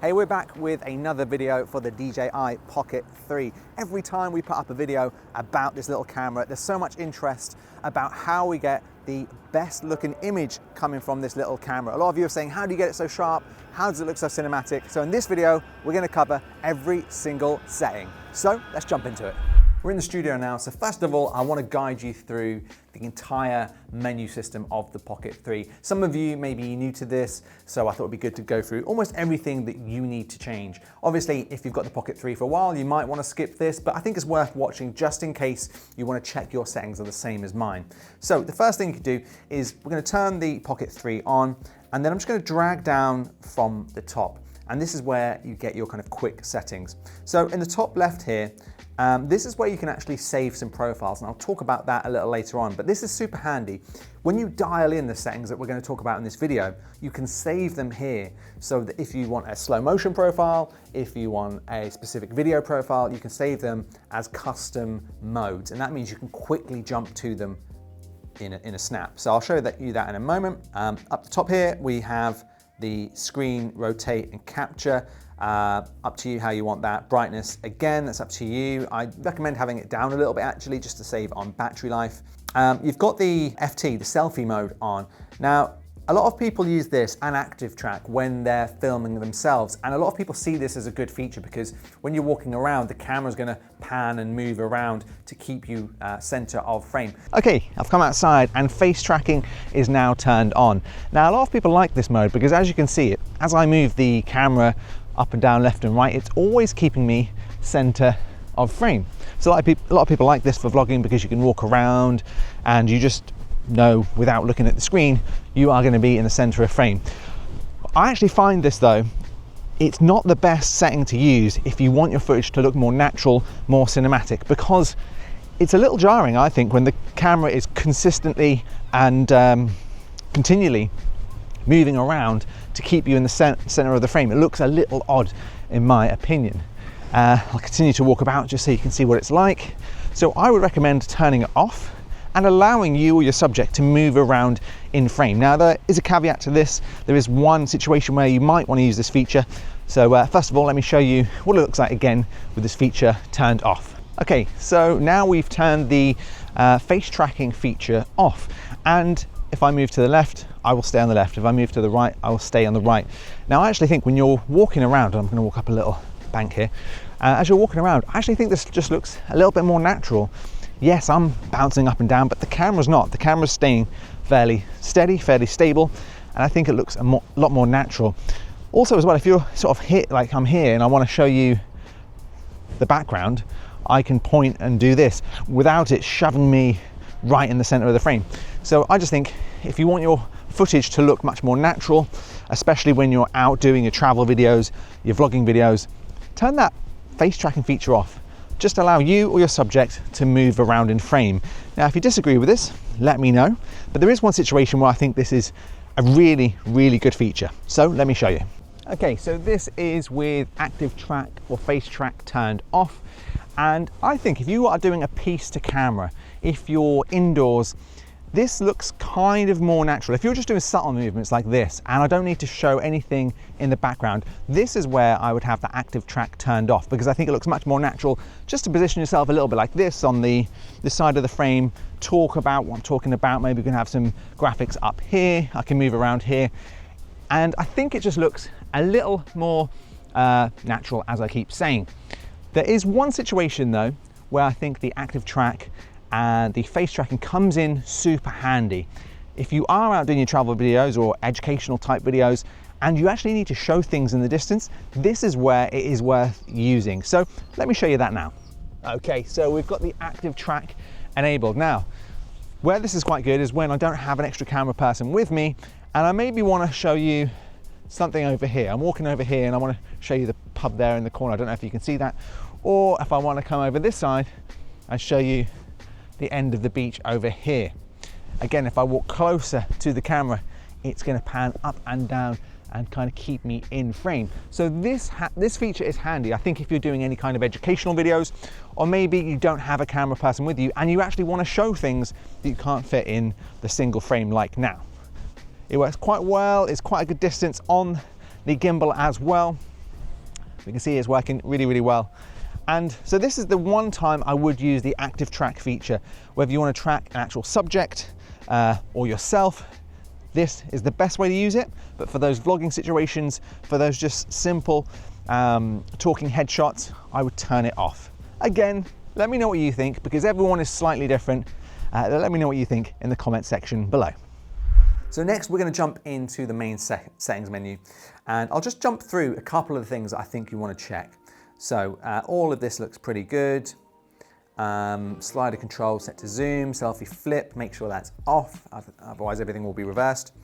Hey, we're back with another video for the DJI Pocket 3. Every time we put up a video about this little camera, there's so much interest about how we get the best looking image coming from this little camera. A lot of you are saying, how do you get it so sharp? How does it look so cinematic? So in this video, we're gonna cover every single setting. So let's jump into it. We're in the studio now, so first of all, I want to guide you through the entire menu system of the Pocket 3. Some of you may be new to this, so I thought it'd be good to go through almost everything that you need to change. Obviously, if you've got the Pocket 3 for a while, you might want to skip this, but I think it's worth watching just in case you want to check your settings are the same as mine. So the first thing you can do is we're going to turn the Pocket 3 on, and then I'm just going to drag down from the top. And this is where you get your kind of quick settings. So in the top left here, this is where you can actually save some profiles, and I'll talk about that a little later on, but this is super handy. When you dial in the settings that we're going to talk about in this video, you can save them here, so that if you want a slow motion profile, if you want a specific video profile, you can save them as custom modes, and that means you can quickly jump to them in a snap. So I'll show you that in a moment. Up the top here, we have the screen rotate and capture. Up to you how you want that. Brightness, again, that's up to you. I recommend having it down a little bit actually, just to save on battery life. You've got the FT, the selfie mode on. Now, a lot of people use this and active track when they're filming themselves, and a lot of people see this as a good feature because when you're walking around, the camera's gonna pan and move around to keep you center of frame. Okay, I've come outside and face tracking is now turned on. Now, a lot of people like this mode because as you can see, as I move the camera up and down, left and right, it's always keeping me center of frame. So a lot of people like this for vlogging because you can walk around and you just know without looking at the screen, you are going to be in the center of frame. I actually find this though, it's not the best setting to use if you want your footage to look more natural, more cinematic, because it's a little jarring, I think, when the camera is consistently and continually moving around to keep you in the center of the frame. It looks a little odd in my opinion. I'll continue to walk about just so you can see what it's like. So I would recommend turning it off and allowing you or your subject to move around in frame. Now, there is a caveat to this. There is one situation where you might want to use this feature. So first of all, let me show you what it looks like again with this feature turned off. Okay, so now we've turned the face tracking feature off, and if I move to the left, I will stay on the left. If I move to the right, I will stay on the right. Now, I actually think when you're walking around, and I'm going to walk up a little bank here, as you're walking around, I actually think this just looks a little bit more natural. Yes, I'm bouncing up and down, but the camera's not. The camera's staying fairly steady, fairly stable, and I think it looks a lot more natural. Also as well, if you're sort of hit like I'm here and I want to show you the background, I can point and do this without it shoving me right in the center of the frame. So I just think if you want your footage to look much more natural, especially when you're out doing your travel videos, your vlogging videos, turn that face tracking feature off. Just allow you or your subject to move around in frame. Now, if you disagree with this, let me know. But there is one situation where I think this is a really, really good feature. So let me show you. Okay, so this is with active track or face track turned off. And I think if you are doing a piece to camera, if you're indoors, this looks kind of more natural. If you're just doing subtle movements like this, and I don't need to show anything in the background, this is where I would have the active track turned off, because I think it looks much more natural just to position yourself a little bit like this on the side of the frame, talk about what I'm talking about. Maybe we can have some graphics up here. I can move around here. And I think it just looks a little more natural, as I keep saying. There is one situation though, where I think the active track and the face tracking comes in super handy. If you are out doing your travel videos or educational type videos and you actually need to show things in the distance, this is where it is worth using. So let me show you that now. Okay, so we've got the active track enabled. Now, where this is quite good is when I don't have an extra camera person with me and I maybe want to show you something over here. I'm walking over here and I want to show you the pub there in the corner. I don't know if you can see that. Or if I want to come over this side and show you the end of the beach over here. Again, if I walk closer to the camera, it's going to pan up and down and kind of keep me in frame. So this feature is handy, I think, if you're doing any kind of educational videos, or maybe you don't have a camera person with you and you actually want to show things that you can't fit in the single frame like now. It works quite well. It's quite a good distance on the gimbal as well. We can see it's working really, really well. And so this is the one time I would use the active track feature. Whether you want to track an actual subject or yourself, this is the best way to use it. But for those vlogging situations, for those just simple talking headshots, I would turn it off. Again, let me know what you think, because everyone is slightly different. Let me know what you think in the comment section below. So next we're going to jump into the main settings menu, and I'll just jump through a couple of the things that I think you want to check. So all of this looks pretty good. Slider control set to zoom, selfie flip, make sure that's off, otherwise everything will be reversed.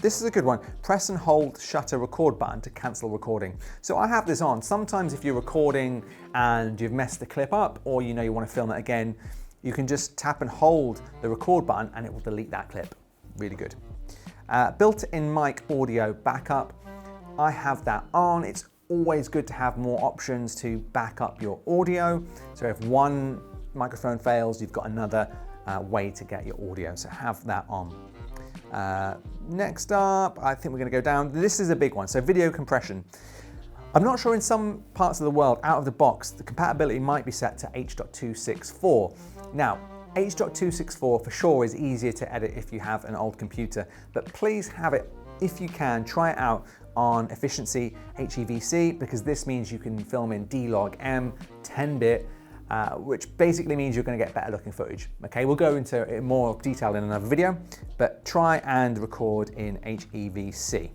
This is a good one. Press and hold shutter record button to cancel recording. So I have this on. Sometimes if you're recording and you've messed the clip up, or you know you want to film it again, you can just tap and hold the record button and it will delete that clip. Really good. Built-in mic audio backup. I have that on. It's always good to have more options to back up your audio. So if one microphone fails, you've got another way to get your audio. So have that on. Next up, I think we're going to go down. This is a big one. So video compression. I'm not sure, in some parts of the world, out of the box, the compatibility might be set to H.264. Now, H.264 for sure is easier to edit if you have an old computer, but please have it, if you can, try it out on efficiency HEVC, because this means you can film in D-Log-M 10-bit, which basically means you're going to get better looking footage. Okay, we'll go into it in more detail in another video, but try and record in HEVC.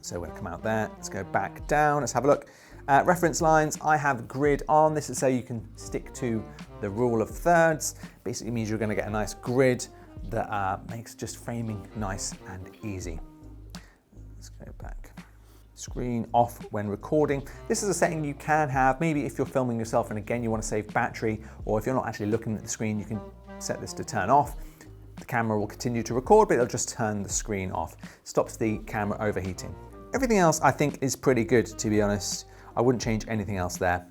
So we're going to come out there, let's go back down, let's have a look. Reference lines, I have grid on. This is so you can stick to the rule of thirds. Basically means you're going to get a nice grid that makes just framing nice and easy. Let's go back. Screen off when recording. This is a setting you can have, maybe if you're filming yourself and again you want to save battery, or if you're not actually looking at the screen, you can set this to turn off. The camera will continue to record, but it'll just turn the screen off. Stops the camera overheating. Everything else I think is pretty good, to be honest. I wouldn't change anything else there.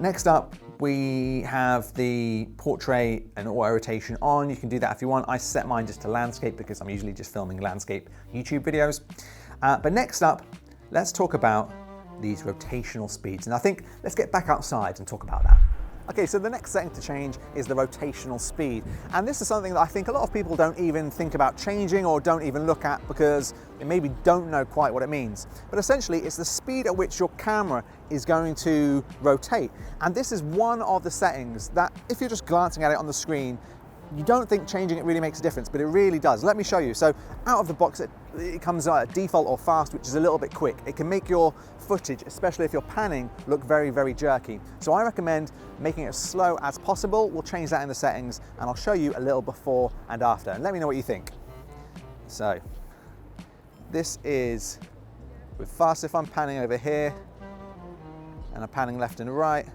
Next up, we have the portrait and auto rotation on. You can do that if you want. I set mine just to landscape because I'm usually just filming landscape YouTube videos. But next up, let's talk about these rotational speeds. And I think let's get back outside and talk about that. Okay, so the next setting to change is the rotational speed. And this is something that I think a lot of people don't even think about changing or don't even look at because they maybe don't know quite what it means. But essentially, it's the speed at which your camera is going to rotate. And this is one of the settings that if you're just glancing at it on the screen, you don't think changing it really makes a difference, but it really does. Let me show you. So out of the box, it comes default or fast, which is a little bit quick. It can make your footage, especially if you're panning, look very, very jerky. So I recommend making it as slow as possible. We'll change that in the settings and I'll show you a little before and after. And let me know what you think. So this is with fast. If I'm panning over here and I'm panning left and right,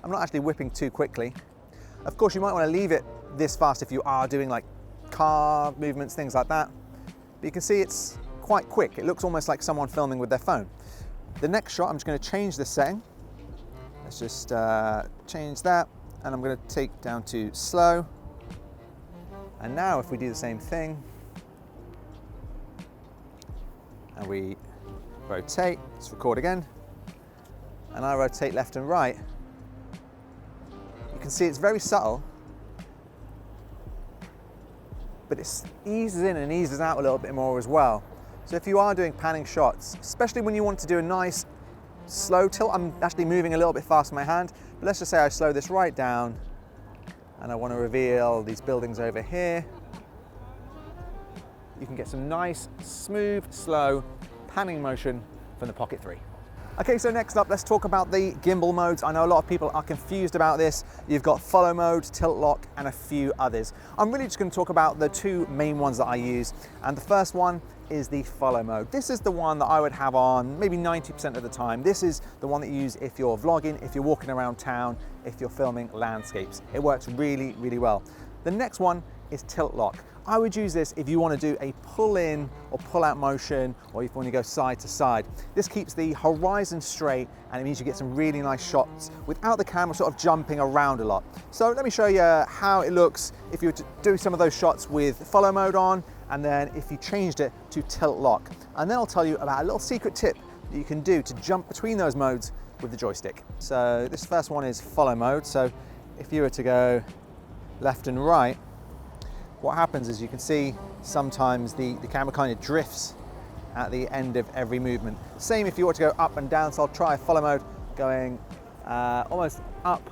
I'm not actually whipping too quickly. Of course, you might want to leave it this fast if you are doing like car movements, things like that. But you can see it's quite quick. It looks almost like someone filming with their phone. The next shot, I'm just going to change this setting. Let's just change that, and I'm going to take down to slow. And now if we do the same thing, and we rotate, let's record again, and I rotate left and right, you can see it's very subtle, but it eases in and eases out a little bit more as well. So if you are doing panning shots, especially when you want to do a nice slow tilt, I'm actually moving a little bit fast with my hand, but let's just say I slow this right down and I want to reveal these buildings over here. You can get some nice, smooth, slow panning motion from the Pocket 3. Okay, so next up, let's talk about the gimbal modes. I know a lot of people are confused about this. You've got follow mode, tilt lock, and a few others. I'm really just going to talk about the two main ones that I use. And the first one is the follow mode. This is the one that I would have on maybe 90% of the time. This is the one that you use if you're vlogging, if you're walking around town, if you're filming landscapes. It works really, really well. The next one is tilt lock. I would use this if you want to do a pull in or pull out motion, or if you want to go side to side. This keeps the horizon straight and it means you get some really nice shots without the camera sort of jumping around a lot. So let me show you how it looks if you were to do some of those shots with follow mode on, and then if you changed it to tilt lock. And then I'll tell you about a little secret tip that you can do to jump between those modes with the joystick. So this first one is follow mode. So if you were to go left and right, what happens is you can see sometimes the camera kind of drifts at the end of every movement. Same if you want to go up and down, so I'll try follow mode, going almost up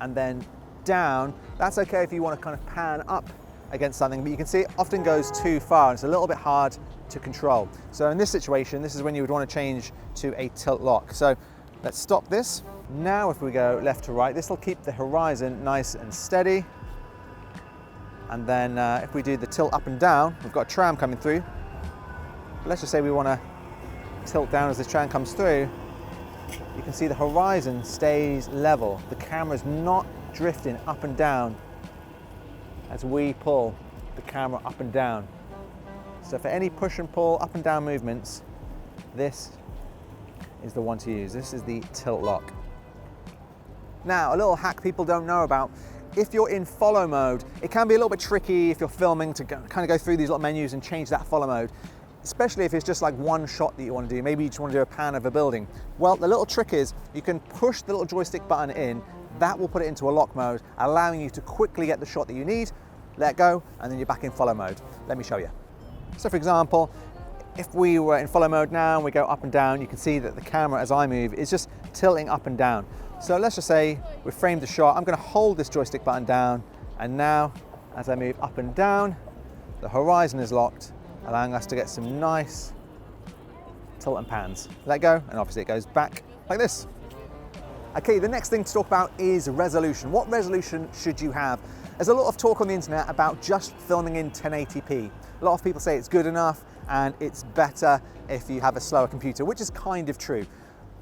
and then down. That's okay if you want to kind of pan up against something, but you can see it often goes too far and it's a little bit hard to control. So in this situation, this is when you would want to change to a tilt lock. So let's stop this. Now if we go left to right, this will keep the horizon nice and steady. And then if we do the tilt up and down, we've got a tram coming through. But let's just say we want to tilt down as this tram comes through. You can see the horizon stays level. The camera's not drifting up and down as we pull the camera up and down. So for any push and pull, up and down movements, this is the one to use. This is the tilt lock. Now, a little hack people don't know about. If you're in follow mode, it can be a little bit tricky if you're filming to kind of go through these little menus and change that follow mode, especially if it's just like one shot that you want to do. Maybe you just want to do a pan of a building. Well, the little trick is you can push the little joystick button in, that will put it into a lock mode, allowing you to quickly get the shot that you need, let go, and then you're back in follow mode. Let me show you. So for example, if we were in follow mode now and we go up and down, you can see that the camera as I move is just tilting up and down. So let's just say we've framed the shot. I'm going to hold this joystick button down, and now as I move up and down, the horizon is locked, allowing us to get some nice tilt and pans. Let go, and obviously it goes back like this. Okay, the next thing to talk about is resolution. What resolution should you have? There's a lot of talk on the internet about just filming in 1080p. A lot of people say it's good enough and it's better if you have a slower computer, which is kind of true.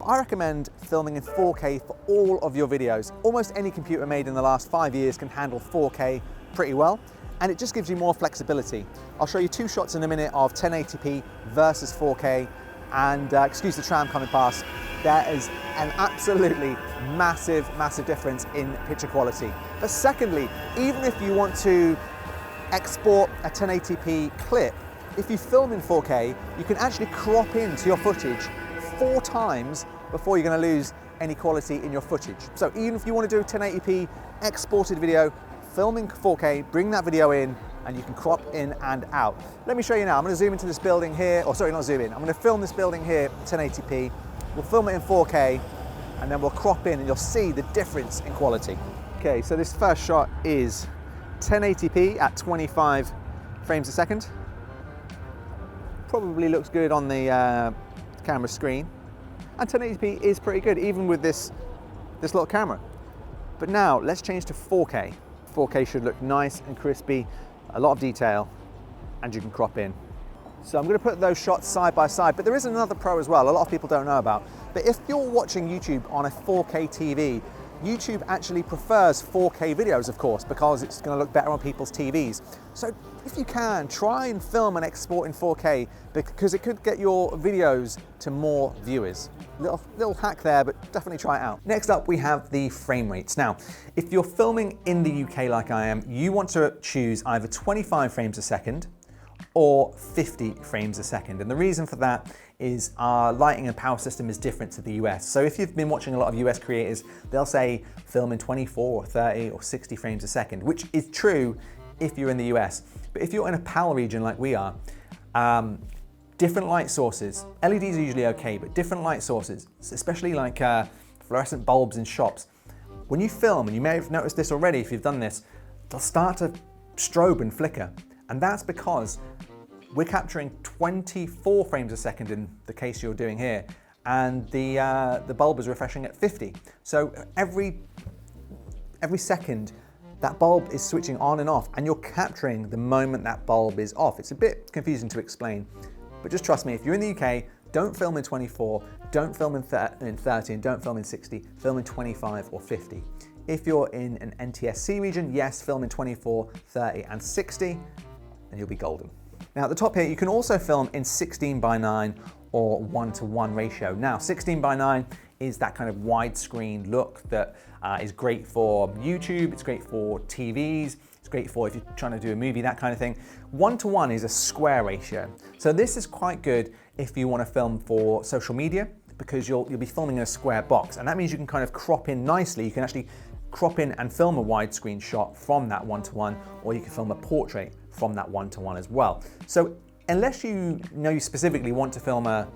I recommend filming in 4K for all of your videos. Almost any computer made in the last 5 years can handle 4K pretty well, and it just gives you more flexibility. I'll show you 2 shots in a minute of 1080p versus 4K, and excuse the tram coming past, there is an absolutely massive, massive difference in picture quality. But secondly, even if you want to export a 1080p clip, if you film in 4K, you can actually crop into your footage 4 times before you're going to lose any quality in your footage. So even if you want to do a 1080p exported video, film in 4K, bring that video in, and you can crop in and out. Let me show you now. I'm going to zoom into this building here, or sorry, not zoom in. I'm going to film this building here 1080p. We'll film it in 4K, and then we'll crop in, and you'll see the difference in quality. Okay, so this first shot is 1080p at 25 frames a second. Probably looks good on the camera screen, and 1080p is pretty good even with this little camera. But now let's change to 4K. 4K should look nice and crispy, a lot of detail, and you can crop in. So I'm going to put those shots side by side, but there is another pro as well a lot of people don't know about. But if you're watching YouTube on a 4K TV, YouTube actually prefers 4K videos, of course, because it's going to look better on people's TVs. So if you can, try and film and export in 4K, because it could get your videos to more viewers. Little hack there, but definitely try it out. Next up, we have the frame rates. Now, if you're filming in the UK like I am, you want to choose either 25 frames a second or 50 frames a second. And the reason for that is our lighting and power system is different to the US. So if you've been watching a lot of US creators, they'll say film in 24 or 30 or 60 frames a second, which is true if you're in the US. But if you're in a PAL region like we are, different light sources, LEDs are usually okay, but different light sources, especially like fluorescent bulbs in shops, when you film, and you may have noticed this already if you've done this, they'll start to strobe and flicker. And that's because we're capturing 24 frames a second in the case you're doing here, and the bulb is refreshing at 50. So every second, that bulb is switching on and off, and you're capturing the moment that bulb is off. It's a bit confusing to explain, but just trust me, if you're in the UK, don't film in 24, don't film in 30, and don't film in 60, film in 25 or 50. If you're in an NTSC region, yes, film in 24, 30, and 60, and you'll be golden. Now at the top here, you can also film in 16:9 or 1:1 ratio. Now 16:9 is that kind of widescreen look that is great for YouTube, it's great for TVs, it's great for if you're trying to do a movie, that kind of thing. 1:1 is a square ratio. So this is quite good if you want to film for social media, because you'll be filming in a square box, and that means you can kind of crop in nicely. You can actually crop in and film a widescreen shot from that 1:1, or you can film a portrait from that 1:1 as well. So unless you know you specifically want to film a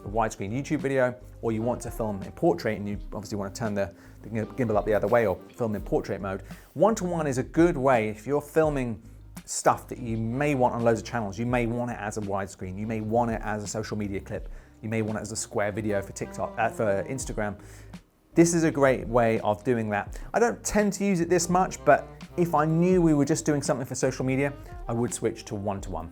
widescreen YouTube video, or you want to film in portrait and you obviously want to turn the gimbal up the other way or film in portrait mode, 1:1 is a good way if you're filming stuff that you may want on loads of channels. You may want it as a widescreen, you may want it as a social media clip, you may want it as a square video for TikTok, for Instagram. This is a great way of doing that. I don't tend to use it this much, but if I knew we were just doing something for social media, I would switch to 1:1.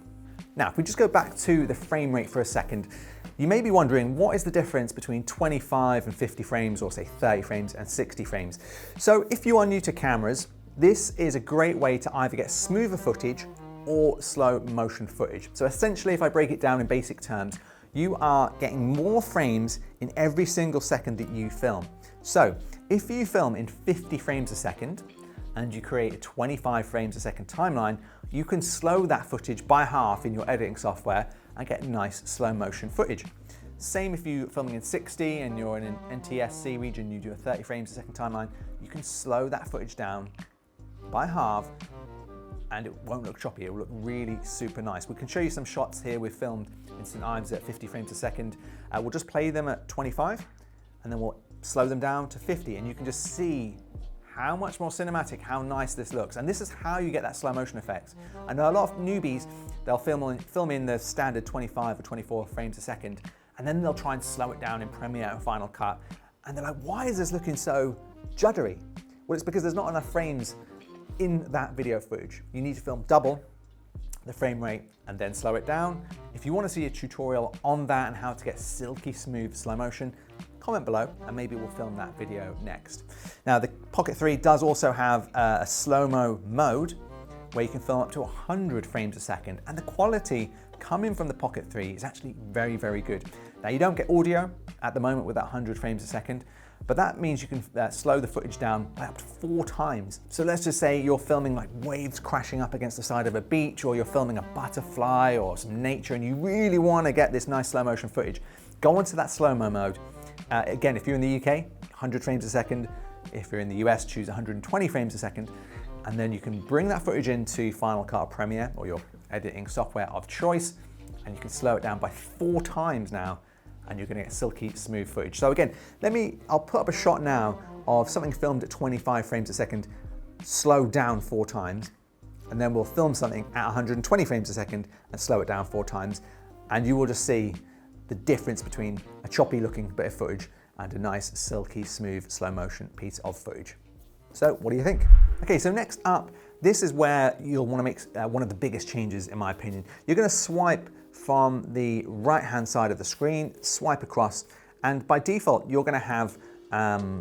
Now, if we just go back to the frame rate for a second, you may be wondering, what is the difference between 25 and 50 frames, or say 30 frames and 60 frames? So if you are new to cameras, this is a great way to either get smoother footage or slow motion footage. So essentially, if I break it down in basic terms, you are getting more frames in every single second that you film. So if you film in 50 frames a second and you create a 25 frames a second timeline, you can slow that footage by half in your editing software and get nice slow motion footage. Same if you're filming in 60 and you're in an NTSC region, you do a 30 frames a second timeline, you can slow that footage down by half and it won't look choppy. It will look really super nice. We can show you some shots here we've filmed in St. Ives at 50 frames a second. We'll just play them at 25 and then we'll slow them down to 50, and you can just see how much more cinematic, how nice this looks. And this is how you get that slow motion effect. I know a lot of newbies, they'll film in the standard 25 or 24 frames a second, and then they'll try and slow it down in Premiere and Final Cut. And they're like, why is this looking so juddery? Well, it's because there's not enough frames in that video footage. You need to film double the frame rate and then slow it down. If you want to see a tutorial on that and how to get silky smooth slow motion, comment below and maybe we'll film that video next. Now, the Pocket 3 does also have a slow-mo mode where you can film up to 100 frames a second, and the quality coming from the Pocket 3 is actually very, very good. Now, you don't get audio at the moment with that 100 frames a second, but that means you can slow the footage down by up to 4 times. So let's just say you're filming like waves crashing up against the side of a beach, or you're filming a butterfly or some nature, and you really want to get this nice slow motion footage. Go onto that slow-mo mode. Again, if you're in the UK, 100 frames a second. If you're in the US, choose 120 frames a second. And then you can bring that footage into Final Cut or Premiere or your editing software of choice, and you can slow it down by 4 times now, and you're gonna get silky smooth footage. So again, I'll put up a shot now of something filmed at 25 frames a second, slowed down 4 times, and then we'll film something at 120 frames a second and slow it down 4 times, and you will just see the difference between a choppy looking bit of footage and a nice silky smooth slow motion piece of footage. So what do you think? Okay, so next up, this is where you'll want to make one of the biggest changes in my opinion. You're going to swipe from the right hand side of the screen, swipe across, and by default you're going to have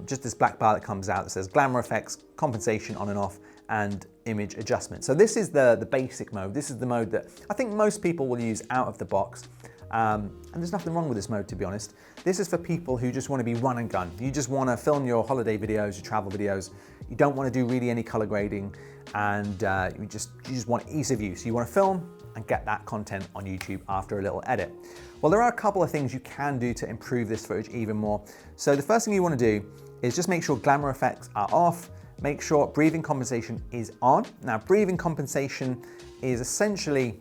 just this black bar that comes out that says glamour effects, compensation on and off, and image adjustment. So this is the basic mode. This is the mode that I think most people will use out of the box. And there's nothing wrong with this mode, to be honest. This is for people who just want to be run and gun. You just want to film your holiday videos, your travel videos. You don't want to do really any color grading, and you just want ease of use. You want to film and get that content on YouTube after a little edit. Well, there are a couple of things you can do to improve this footage even more. So the first thing you want to do is just make sure glamour effects are off. Make sure breathing compensation is on. Now, breathing compensation is essentially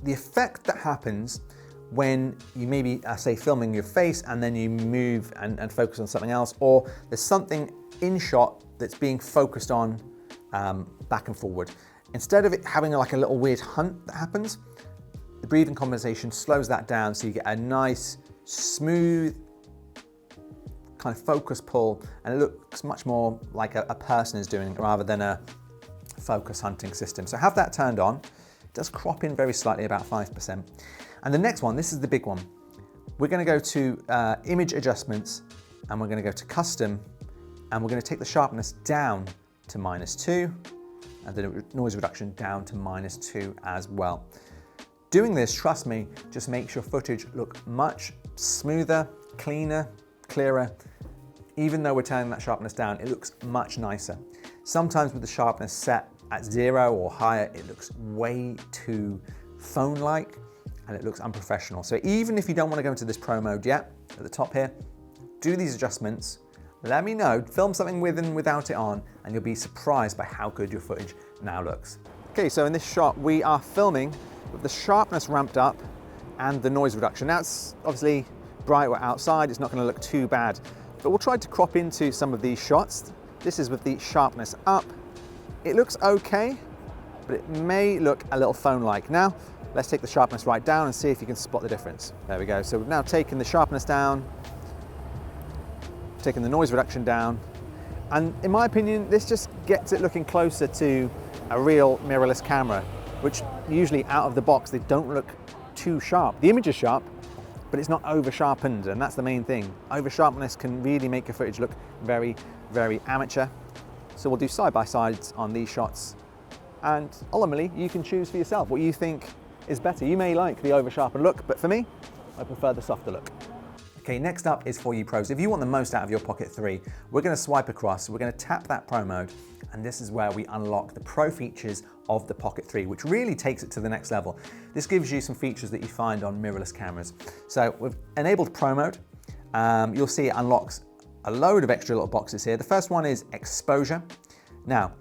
the effect that happens when you maybe say filming your face and then you move and focus on something else, or there's something in shot that's being focused on back and forward. Instead of it having like a little weird hunt that happens, the breathing compensation slows that down so you get a nice, smooth kind of focus pull, and it looks much more like a person is doing it rather than a focus hunting system. So have that turned on. It does crop in very slightly, about 5%. And the next one, this is the big one. We're going to go to image adjustments, and we're going to go to custom, and we're going to take the sharpness down to -2, and the noise reduction down to -2 as well. Doing this, trust me, just makes your footage look much smoother, cleaner, clearer. Even though we're turning that sharpness down, it looks much nicer. Sometimes with the sharpness set at 0 or higher, it looks way too phone-like, and it looks unprofessional. So even if you don't want to go into this pro mode yet, at the top here, do these adjustments, let me know, film something with and without it on, and you'll be surprised by how good your footage now looks. Okay, so in this shot, we are filming with the sharpness ramped up and the noise reduction. Now it's obviously bright, we're outside, it's not going to look too bad, but we'll try to crop into some of these shots. This is with the sharpness up. It looks okay, but it may look a little phone-like. Now, let's take the sharpness right down and see if you can spot the difference. There we go. So we've now taken the sharpness down, taken the noise reduction down, and in my opinion, this just gets it looking closer to a real mirrorless camera, which usually out of the box, they don't look too sharp. The image is sharp, but it's not over sharpened, and that's the main thing. Over sharpness can really make your footage look very, very amateur. So we'll do side-by-sides on these shots, and ultimately you can choose for yourself what you think is better. You may like the over sharpened look, but for me, I prefer the softer look. Okay, next up is for you pros. If you want the most out of your Pocket 3, we're going to swipe across, we're going to tap that pro mode, and this is where we unlock the pro features of the Pocket 3, which really takes it to the next level. This gives you some features that you find on mirrorless cameras. So we've enabled pro mode. You'll see it unlocks a load of extra little boxes here. The first one is exposure. Now,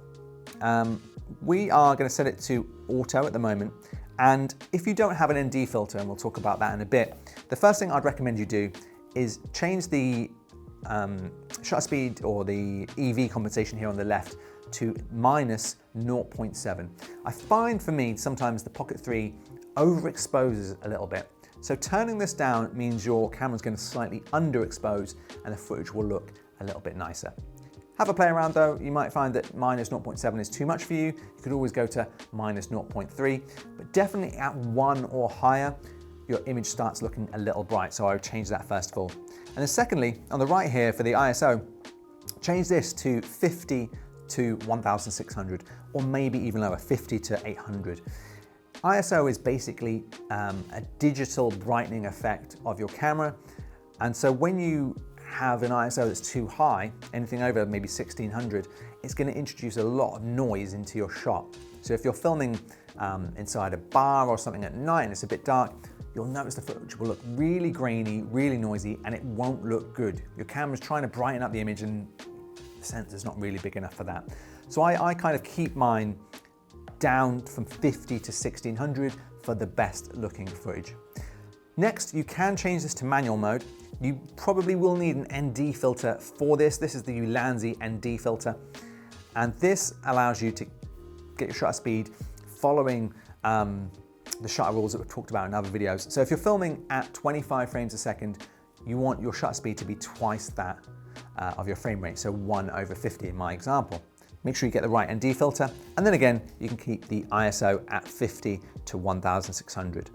we are going to set it to auto at the moment. And if you don't have an ND filter, and we'll talk about that in a bit, the first thing I'd recommend you do is change the shutter speed or the EV compensation here on the left to minus 0.7. I find for me, sometimes the Pocket 3 overexposes a little bit. So turning this down means your camera's going to slightly underexpose and the footage will look a little bit nicer. Have a play around though. You might find that minus 0.7 is too much for you. You could always go to minus 0.3, but definitely at 1 or higher, your image starts looking a little bright. So I would change that first of all. And then secondly, on the right here for the ISO, change this to 50 to 1600, or maybe even lower, 50 to 800. ISO is basically a digital brightening effect of your camera. And so when you have an ISO that's too high, anything over maybe 1600, it's going to introduce a lot of noise into your shot. So if you're filming inside a bar or something at night and it's a bit dark, you'll notice the footage will look really grainy, really noisy, and it won't look good. Your camera's trying to brighten up the image and the sensor's not really big enough for that. So I kind of keep mine down from 50 to 1600 for the best looking footage. Next, you can change this to manual mode. You probably will need an ND filter for this. This is the Ulanzi ND filter. And this allows you to get your shutter speed following the shutter rules that we've talked about in other videos. So if you're filming at 25 frames a second, you want your shutter speed to be twice that of your frame rate. So 1/50 in my example. Make sure you get the right ND filter. And then again, you can keep the ISO at 50 to 1600.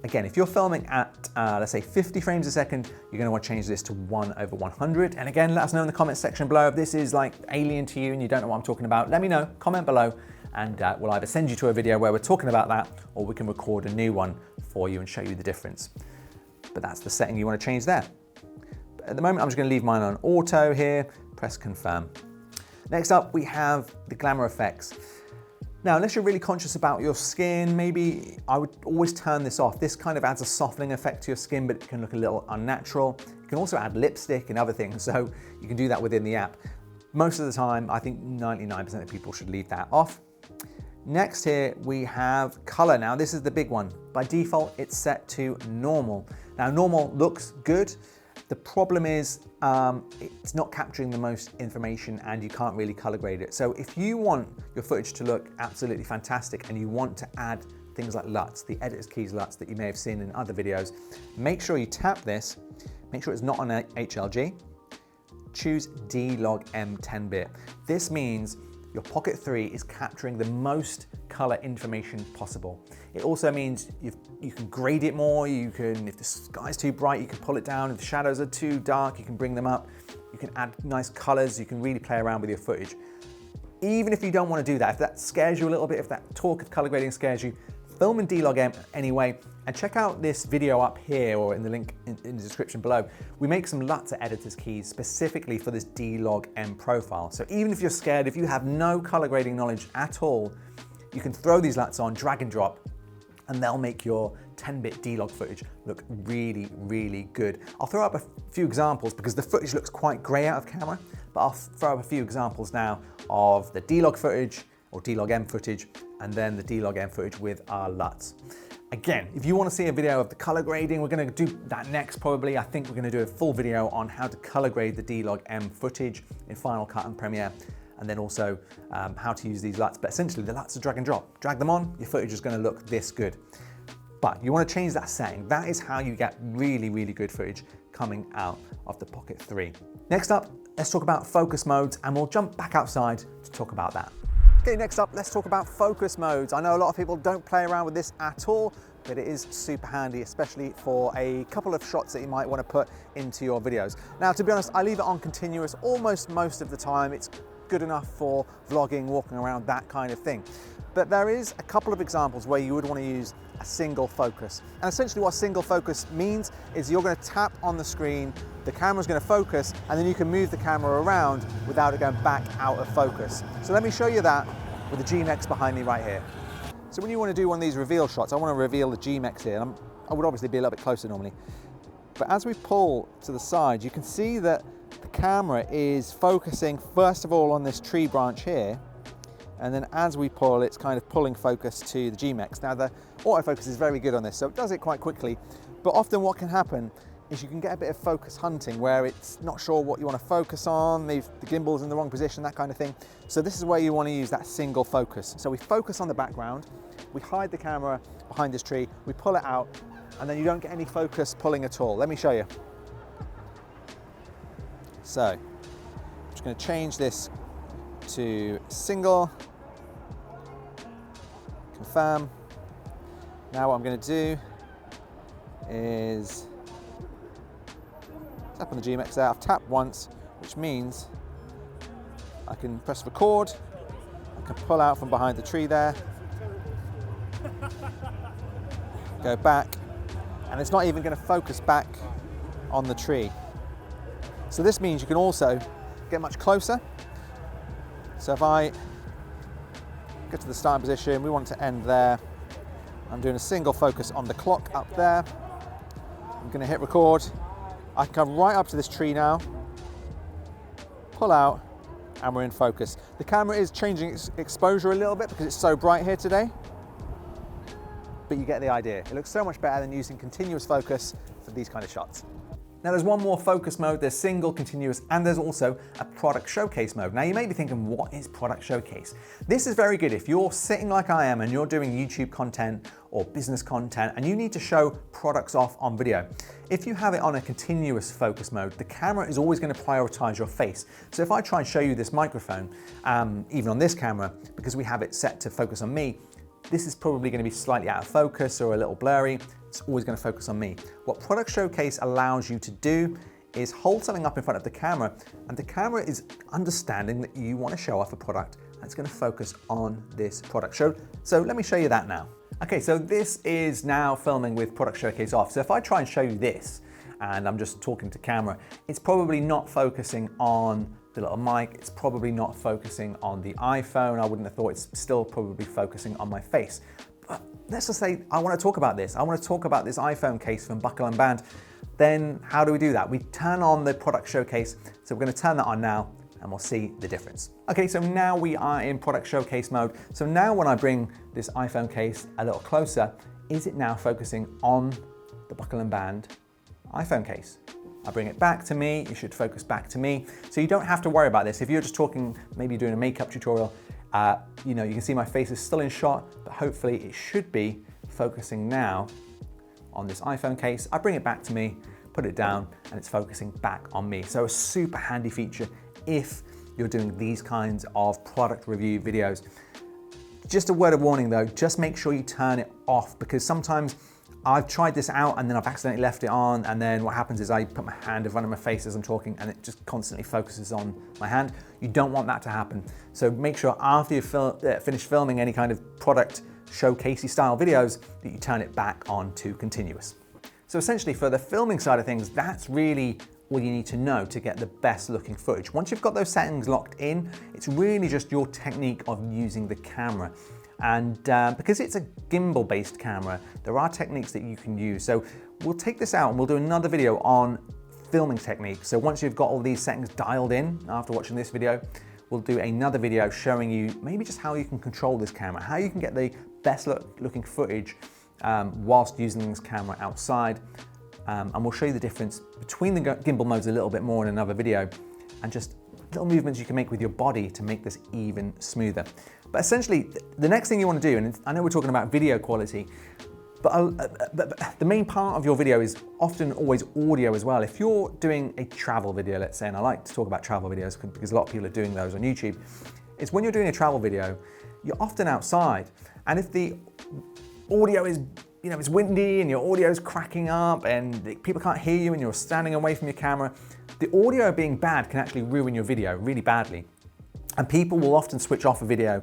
Again, if you're filming at, let's say 50 frames a second, you're gonna want to change this to 1/100. And again, let us know in the comments section below if this is like alien to you and you don't know what I'm talking about. Let me know, comment below, and we'll either send you to a video where we're talking about that, or we can record a new one for you and show you the difference. But that's the setting you want to change there. But at the moment, I'm just gonna leave mine on auto here, press confirm. Next up, we have the glamour effects. Now, unless you're really conscious about your skin, maybe I would always turn this off. This kind of adds a softening effect to your skin, but it can look a little unnatural. You can also add lipstick and other things, so you can do that within the app. Most of the time, I think 99% of people should leave that off. Next here, we have color. Now, this is the big one. By default, it's set to normal. Now, normal looks good. The problem is it's not capturing the most information and you can't really color grade it. So if you want your footage to look absolutely fantastic and you want to add things like LUTs, the editor's keys LUTs that you may have seen in other videos, make sure you tap this, make sure it's not on HLG, choose D-Log M 10-bit. This means your Pocket 3 is capturing the most color information possible. It also means you can grade it more, if the sky's too bright, you can pull it down. If the shadows are too dark, you can bring them up. You can add nice colors, you can really play around with your footage. Even if you don't want to do that, if that scares you a little bit, if that talk of color grading scares you, film in D-Log M anyway, and check out this video up here or in the link in the description below. We make some LUTs at editor's keys specifically for this D-Log M profile. So even if you're scared, if you have no color grading knowledge at all, you can throw these LUTs on, drag and drop, and they'll make your 10-bit D-Log footage look really, really good. I'll throw up a few examples because the footage looks quite gray out of camera, but I'll throw up a few examples now of the D-Log footage or D-Log M footage, and then the D-Log M footage with our LUTs. Again, if you want to see a video of the color grading, we're going to do that next probably. I think we're going to do a full video on how to color grade the D-Log M footage in Final Cut and Premiere, and then also how to use these LUTs. But essentially the LUTs are drag and drop. Drag them on, your footage is going to look this good. But you want to change that setting. That is how you get really, really good footage coming out of the Pocket 3. Next up, let's talk about focus modes, and we'll jump back outside to talk about that. Okay, next up, let's talk about focus modes. I know a lot of people don't play around with this at all, but it is super handy, especially for a couple of shots that you might want to put into your videos. Now, to be honest, I leave it on continuous almost most of the time. It's good enough for vlogging, walking around, that kind of thing. But there is a couple of examples where you would want to use a single focus. And essentially what single focus means is you're going to tap on the screen, the camera's going to focus, and then you can move the camera around without it going back out of focus. So let me show you that with the G-Mex behind me right here. So when you want to do one of these reveal shots, I want to reveal the G-Mex here. And I would obviously be a little bit closer normally. But as we pull to the side, you can see that the camera is focusing first of all on this tree branch here, and then as we pull, it's kind of pulling focus to the G-Mex. Now the autofocus is very good on this, so it does it quite quickly, but often what can happen is you can get a bit of focus hunting where it's not sure what you want to focus on, the gimbal's in the wrong position, that kind of thing. So this is where you want to use that single focus. So we focus on the background, we hide the camera behind this tree, we pull it out, and then you don't get any focus pulling at all. Let me show you. So I'm just going to change this to single, confirm. Now what I'm going to do is tap on the G-Mex there. I've tapped once, which means I can press record, I can pull out from behind the tree there, go back, and it's not even going to focus back on the tree. So this means you can also get much closer. So if I get to the starting position, we want it to end there. I'm doing a single focus on the clock up there. I'm going to hit record. I can come right up to this tree now, pull out, and we're in focus. The camera is changing its exposure a little bit because it's so bright here today, but you get the idea. It looks so much better than using continuous focus for these kind of shots. Now there's one more focus mode, there's single, continuous, and there's also a product showcase mode. Now you may be thinking, what is product showcase? This is very good if you're sitting like I am and you're doing YouTube content or business content and you need to show products off on video. If you have it on a continuous focus mode, the camera is always going to prioritize your face. So if I try and show you this microphone, even on this camera, because we have it set to focus on me, this is probably going to be slightly out of focus or a little blurry. It's always going to focus on me. What Product Showcase allows you to do is hold something up in front of the camera, and the camera is understanding that you want to show off a product, and it's going to focus on this product. So let me show you that now. Okay, so this is now filming with Product Showcase off. So if I try and show you this, and I'm just talking to camera, it's probably not focusing on the little mic, it's probably not focusing on the iPhone. I wouldn't have thought. It's still probably focusing on my face. But let's just say I want to talk about this. I want to talk about this iPhone case from Buckle & Band. Then how do we do that? We turn on the Product Showcase. So we're going to turn that on now and we'll see the difference. Okay, so now we are in Product Showcase mode. So now when I bring this iPhone case a little closer, is it now focusing on the Buckle & Band iPhone case? I bring it back to me, it should focus back to me. So you don't have to worry about this. If you're just talking, maybe doing a makeup tutorial, you can see my face is still in shot, but hopefully it should be focusing now on this iPhone case. I bring it back to me, put it down, and it's focusing back on me. So a super handy feature if you're doing these kinds of product review videos. Just a word of warning though, just make sure you turn it off, because sometimes I've tried this out and then I've accidentally left it on, and then what happens is I put my hand in front of my face as I'm talking and it just constantly focuses on my hand. You don't want that to happen. So make sure after you finish filming any kind of product showcasey style videos that you turn it back on to continuous. So essentially for the filming side of things, that's really all you need to know to get the best looking footage. Once you've got those settings locked in, it's really just your technique of using the camera. And because it's a gimbal-based camera, there are techniques that you can use. So we'll take this out and we'll do another video on filming techniques. So once you've got all these settings dialed in after watching this video, we'll do another video showing you maybe just how you can control this camera, how you can get the best looking footage whilst using this camera outside. And we'll show you the difference between the gimbal modes a little bit more in another video, and just little movements you can make with your body to make this even smoother. But essentially, the next thing you want to do, and I know we're talking about video quality, but the main part of your video is often always audio as well. If you're doing a travel video, let's say, and I like to talk about travel videos because a lot of people are doing those on YouTube, it's when you're doing a travel video, you're often outside, and if the audio is, you know, it's windy and your audio is cracking up and people can't hear you and you're standing away from your camera, the audio being bad can actually ruin your video really badly. And people will often switch off a video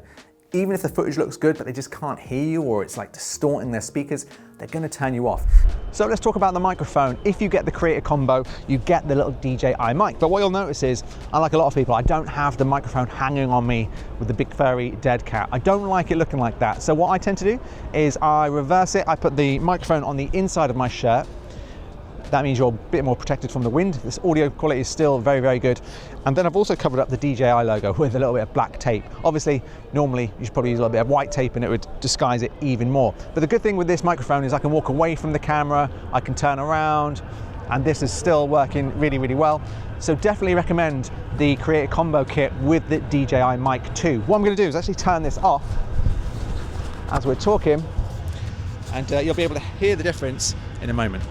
even if the footage looks good, but they just can't hear you, or it's like distorting their speakers, they're gonna turn you off. So let's talk about the microphone. If you get the Creator Combo, you get the little DJI mic. But what you'll notice is, unlike a lot of people, I don't have the microphone hanging on me with the big furry dead cat. I don't like it looking like that. So what I tend to do is I reverse it. I put the microphone on the inside of my shirt. That means you're a bit more protected from the wind. This audio quality is still very, very good. And then I've also covered up the DJI logo with a little bit of black tape. Obviously, normally you should probably use a little bit of white tape and it would disguise it even more. But the good thing with this microphone is I can walk away from the camera, I can turn around, and this is still working really, really well. So definitely recommend the Creator Combo kit with the DJI Mic 2. What I'm gonna do is actually turn this off as we're talking, and you'll be able to hear the difference in a moment.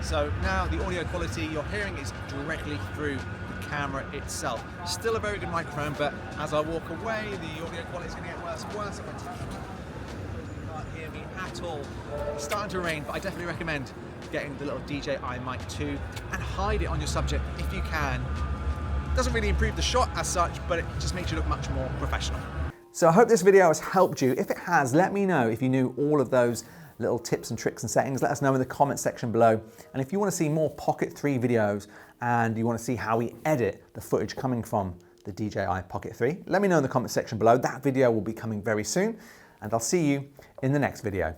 So now the audio quality you're hearing is directly through the camera itself. Still a very good microphone, but as I walk away, the audio quality is going to get worse and worse. You can't hear me at all. It's starting to rain, but I definitely recommend getting the little DJI Mic 2 and hide it on your subject if you can. It doesn't really improve the shot as such, but it just makes you look much more professional. So I hope this video has helped you. If it has, let me know if you knew all of those little tips and tricks and settings. Let us know in the comment section below. And if you want to see more Pocket 3 videos and you want to see how we edit the footage coming from the DJI Pocket 3, let me know in the comment section below. That video will be coming very soon, and I'll see you in the next video.